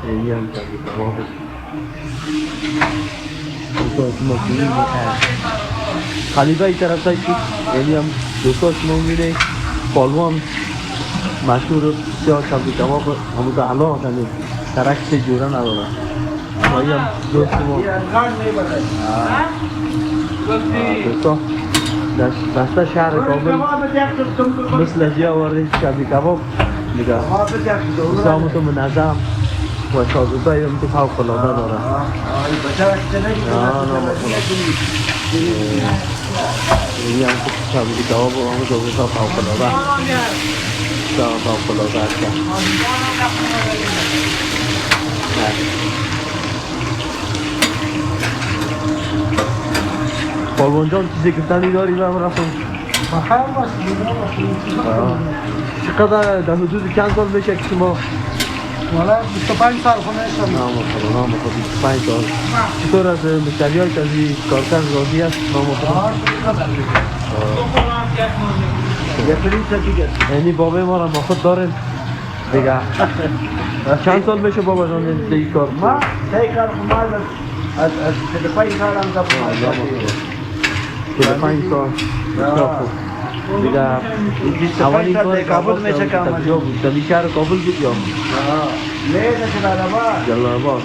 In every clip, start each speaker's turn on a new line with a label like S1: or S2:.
S1: اینی هم کبی کباب دوستان شما کنید خلیفه ای طرف تایی شد اینی هم دوستان شما میبینید پالوان مشهور سیاه کبی کباب همون که الان هستند ترک سه جوره نداره مایی هم دوست ما دوستان دسته شهر کابل مثل جی آورده کبی کباب دیگه نظام تو منظم و شاگردای هم تو فوق العاده داره این هم کبی کباب و همون شاگردها فوق العاده فوق العاده هستن پالوان جان چیزی گفتنی داری به هم رفتم؟ چقدر در حدود چند سال میشه که شما؟
S2: والا 25 سال خونه شدم.
S1: نام خود 25 سال. چطور از مشتری‌هایت از این کارکرد راضی است؟ نام خود؟ یعنی بابای ما را با خود داریم دیگه. چند سال میشه بابا جان این کار؟
S2: ما این کار خمال از 35 سال هم دارم.
S1: 35 سال. دیگه اولین کار
S2: کابل میشه که
S1: کجا بود؟ در شهر کابل بود یا؟
S2: نه جلال‌آباد.
S1: جلال‌آباد.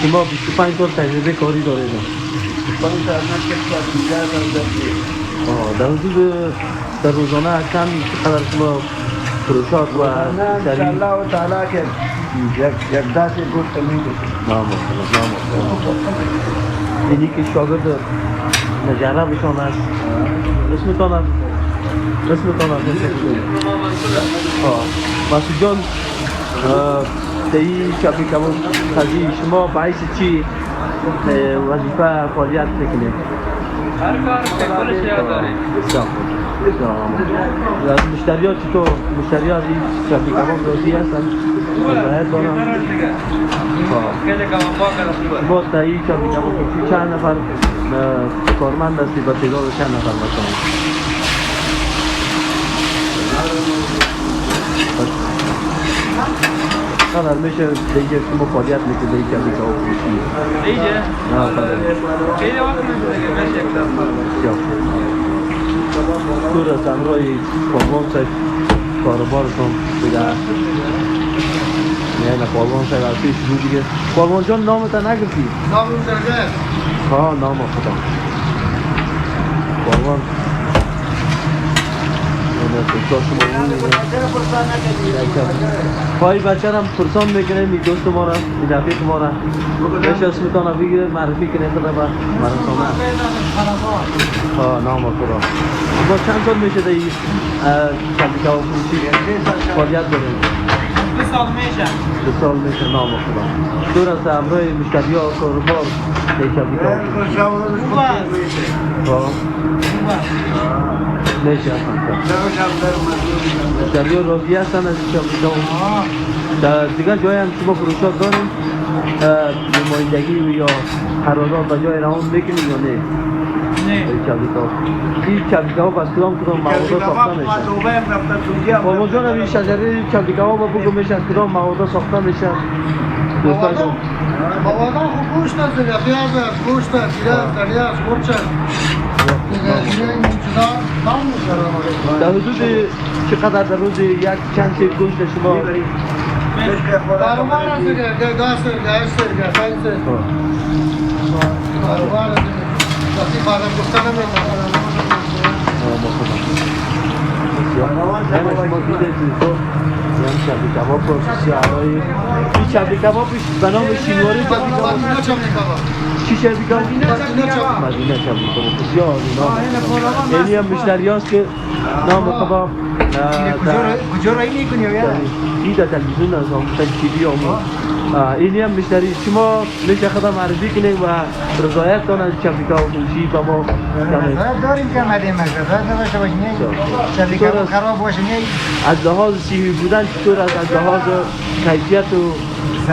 S1: شما 25 سال تجربه کاری دارید؟
S2: 25 سال نه که
S1: در حدود در روزانه چند چقدر شما فروشات و
S2: شری؟ انشاءالله تعالی که یک دست گوشت می‌دهید.
S1: نام اینی که شاگرد نجاره بشان است اسمتان است مسعود جان تایی کبی کباب خزی شما باعث چی وظیفه فعالیت بکنید؟
S3: هر کار کلش یاد داریم
S1: مشتری ها چطور؟ مشتری ها از این کبی کباب راضی هستن؟ باید دارم شما تایی کبی کباب چند نفر کارمند هستی و تعداد چند نفر مثلا؟ خیلی میشه دیگه شما فعالیت میکنید دیگه کبی کباب فروشی؟
S3: دیگه؟ خیلی وقت میشه یک دفعه
S1: دور از امرای پالوان صاحب کاروبارتون دیگه یعنی پالوان صاحب از پیش رو دیگه پالوان جان نامتا نگفتی؟
S2: نام درده؟
S1: ها نام خدا پالوان پای بچه هم پرسان میکنه این دوست ما را این رفیق ما را بهش اسمتان بگیره معرفی کنه خدا با مرسانه ها نام خدا ما چند سال میشه در این کبی کباب فروشی فعالیت داریم؟ 2 سال میشه نام خدا دور از امرای مشتری ها کاروبار در کبی کباب میشه مشتری ها راضی هستن از کبی کباب دیگر جای هم شما فروشات داریم نمایندگی یا قرارداد با جای روان میکنیم یا نه؟ این کبی کباب از کدام مواد ساخته میشه؟ بابا جان این شجره کبی کباب بگو میشه از کدام مواد ساخته میشه؟
S2: مواد خوب گوشت است دیگه پیاز است گوشت است دلیه است مرچ است دیگه این چیزا نام میشه
S1: در حدود چقدر در روز یک چند سیر گوشت شما؟
S2: کاروبار است دیگه 10 سیر 8 سیر 5 سیر کاروبار است دیگه وقتی بازم گفته نمیشه
S1: شما دیده تو یعنی کبی کباب پروسسی آرای این کبی کبابش به نام شینواری کبی کباب چی کبی کباب؟ مدینه کبی کباب بسیار نام اینی هم مشتری هست که نام کباب
S2: کجا رایی میکنی یا؟
S1: این در تلویزیون از آموزش تیوی آمون اینی هم مشتری شما میشه خدا معرفی کنید و رضایت دارن از کبی کباب فروشی با ما
S2: رضایت داریم که مدیم رضایت باشه باشه نیست کبی کباب خراب باشه نیست
S1: از لحاظ صحی بودن چطور است؟ از لحاظ کیفیت و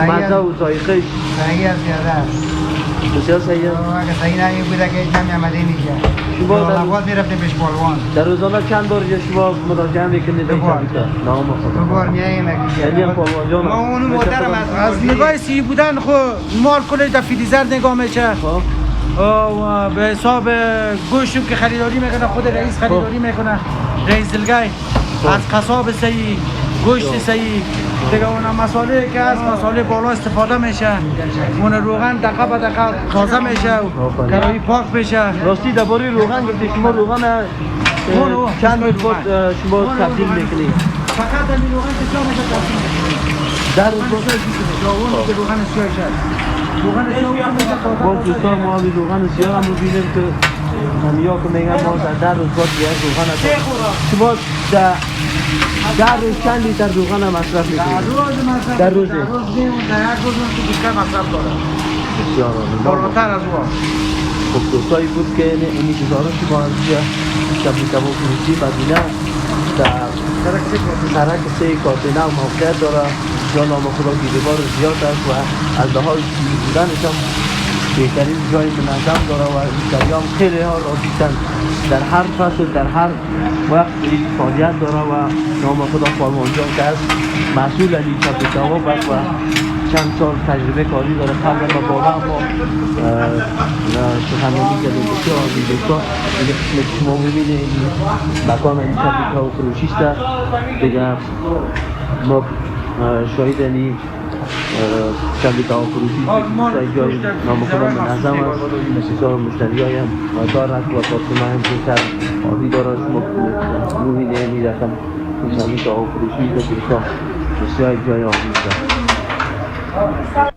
S1: مزه و ذائقه‌اش
S2: صحیح است زیاده است
S1: بسیار سیه.
S2: اگه صحیح نمی بوده که کمی آمده میشه.
S1: شما در-
S2: لبات میرفتیم پیش پالوان.
S1: در روزانه چند بار شما مراجعه میکنید؟
S2: دو بار.
S1: نام
S2: دو بار میاییم
S1: یعنی هم پالوان جان
S2: ما اونو محترم از نگاه سی بودن خو مال کلش در فریزر نگاه میشه.
S1: خب
S2: و به حساب گوشت که خریداری میکنه خود رئیس خریداری میکنه رئیس دلگای از قصاب صحیح گوشت صحیح دیگه اون مساله که از مساله بالا استفاده میشه اون روغن دقیقه به دقیقه تازه میشه و کراهی پاک میشه.
S1: راستی درباره روغن گفتی شما روغن
S2: اونو
S1: چند بار شما تبدیل میکنید؟
S2: فقط این روغن که جا میشه تبدیل
S1: در روز
S2: اون که روغن سیاه شد روغن سیاه میشه
S1: با دوستان ما همین روغن سیاه هم ببینیم که همیا که میگن ما در روز باید یک روغن هست شما در روز چند لیتر روغن هم مصرف میکنید؟ در روز؟
S2: در یک روز که بیشتر مصرف داره
S1: بسیار عالی.
S2: بالاتر از اون.
S1: خب دوستایی بود که اینی گزارش ما از شبی کباب فروشی مدینه در سرک سه کاتنه و موقعیت داره یا نام خدا گیربار زیاد است و از لحاظ چیزی بودنش هم بهترین جای منظم داره و مشتری هم خیلی ها راضی‌اند. در هر فصل در هر وقت این فعالیت داره و نام خدا پالوان جان که از مسئول این شبی کباب است و چند سال تجربه کاری داره. قبل ما بابا ما سخنرانی کردیم بسیار عالی دوستان دیگه قسمت که شما ببینید این مکان این شبی کباب فروشی است دیگه ما شاهد این شبی کباب فروشی است جای نام خدا منظم است بسیار مشتری هم دارد و پاسخ هم بسیار عالی دارد. شما ببینید این رقم شبی کباب فروشی است دوستان بسیار جای عالی است.